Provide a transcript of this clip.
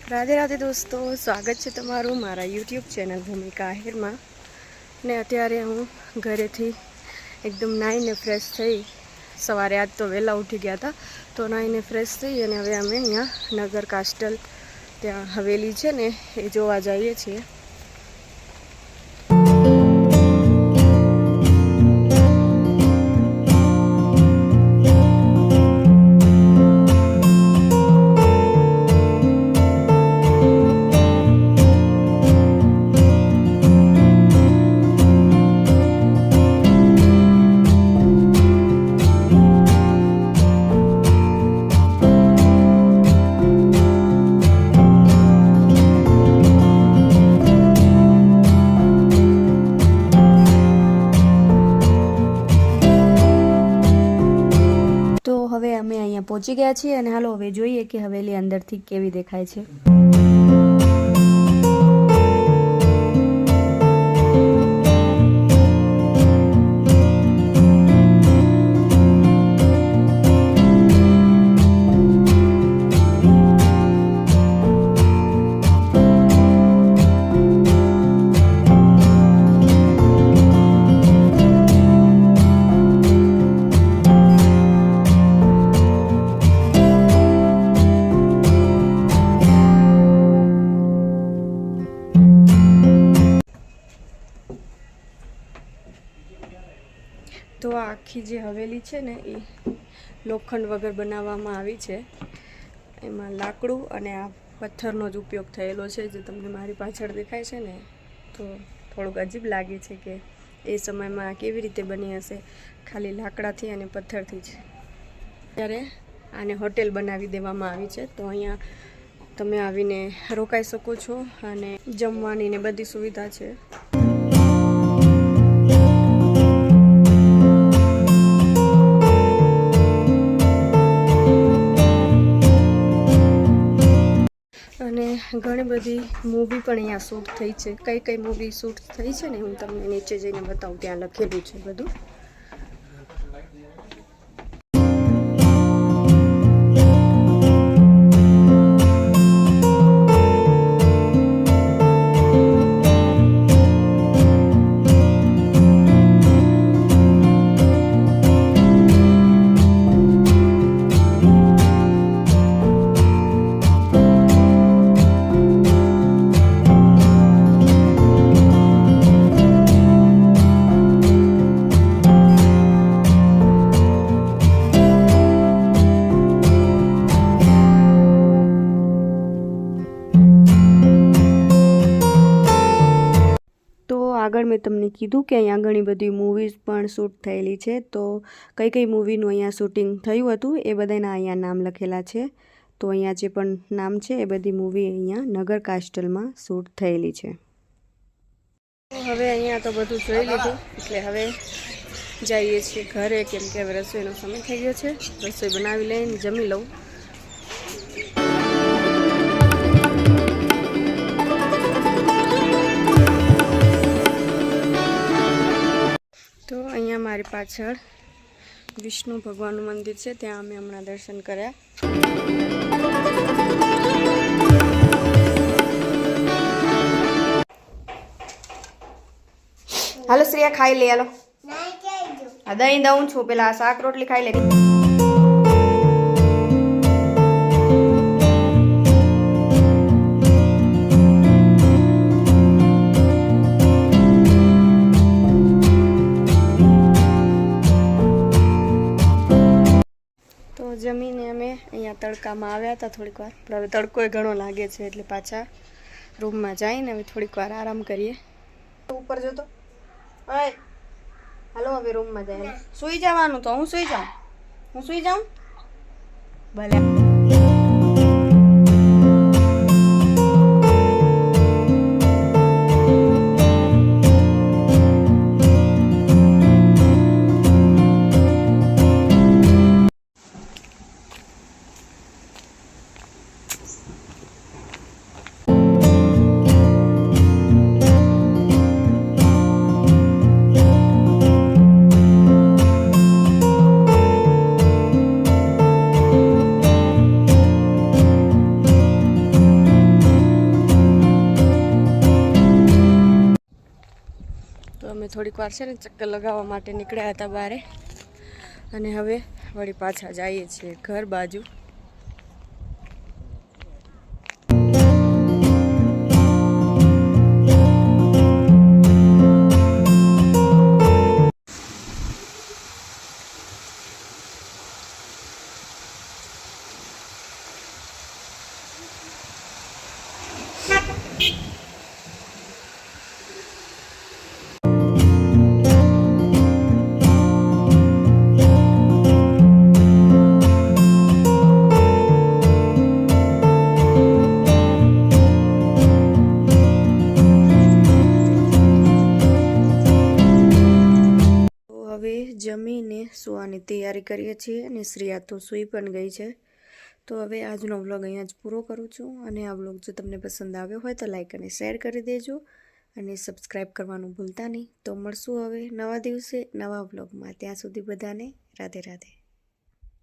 राधे राधे दोस्तों, स्वागत है तमारू मारा यूट्यूब चैनल भूमिका आहिर में। ने अत्यारे हूँ घरेथी एकदम नाईने फ्रेश थई। सवारे आज तो वहेला उठी गया था तो नाईने फ्रेश थई अने हवे अमे अहींया नगर कास्टल त्यां हवेली छे ने ए जोवा जाईए छीए। तो हवे अमे अहींया पहोंची गया छीए अने हालो हवे जोईए के हवेली अंदरथी केवी देखाय छे। तो आखी जे हवेली छे ने ए लोखंड वगर बनाववामां आवी छे। एमां लाकड़ू अने आ पत्थरनो ज उपयोग थयेलो छे। जे तमने मारी पाछळ देखाय छे ने तो थोड़ुंक अजीब लागे छे के ए समयमां केवी रीते बनी हशे, खाली लाकड़ाथी अने पत्थरथी ज। त्यारे आने होटेल बनावी देवामां आवी छे। तो अहींया तमे आवीने रोकाई शको छो अने जमवानी ने बधी सुविधा छे। અને ઘણી બધી મૂવી પણ અહીંયા શૂટ થઈ છે। કઈ કઈ મૂવી શૂટ થઈ છે ને હું તમને નીચે જઈને બતાવું, ત્યાં લખેલું છે બધું। આગળ મેં તમને કીધું કે અહીંયા ઘણી બધી મૂવીઝ પણ શૂટ થયેલી છે। તો કઈ કઈ મૂવીનું અહીંયા શૂટિંગ થયું હતું એ બધાના અહીંયા નામ લખેલા છે। તો અહીંયા જે પણ નામ છે એ બધી મૂવી અહીંયા નગર કાસ્ટલમાં શૂટ થયેલી છે। હવે અહીંયા તો બધું જોઈ લીધું એટલે હવે જઈએ છીએ ઘરે, કેમ કે હવે રસોઈનો સમય થઈ ગયો છે। રસોઈ બનાવી લઈને જમી લઉં। तो अहींया मारी पाछळ विष्णु भगवाननुं मंदिर छे, त्यां अमे हमणां दर्शन कर्या। हालो श्रेया खाई ले, हालो दही दऊं छुं, पेला शाक रोटली खाई ले। जमीने अमे अहींया तड़कामां आव्या हता थोड़ीक वार, पण हवे तड़कोय घणो लागे छे એટલે પાછા રૂમમાં જઈને હવે થોડીક વાર આરામ કરીએ। ઉપર જો તો ઓય હાલો હવે રૂમમાં જઈને સૂઈ જવાનું। તો હું સૂઈ જાઉં ભલે। થોડીક વાર છે ને ચક્કર લગાવવા માટે નીકળ્યા હતા બહારે, અને હવે વળી પાછા જઈએ છીએ ઘર બાજુ. હવે જમીને સુવાની તૈયારી કરીએ છીએ, અને શ્રેયા તો સૂઈ પણ ગઈ છે. તો હવે આજનો વ્લોગ અહીંયા જ પૂરો કરું છું, અને આ વ્લોગ જો તમને પસંદ આવ્યો હોય તો લાઈક અને શેર કરી દેજો, અને સબસ્ક્રાઈબ કરવાનું ભૂલતા નહીં. તો મળશું હવે નવા દિવસે નવા વ્લોગમાં. ત્યાં સુધી બધાને રાધે રાધે.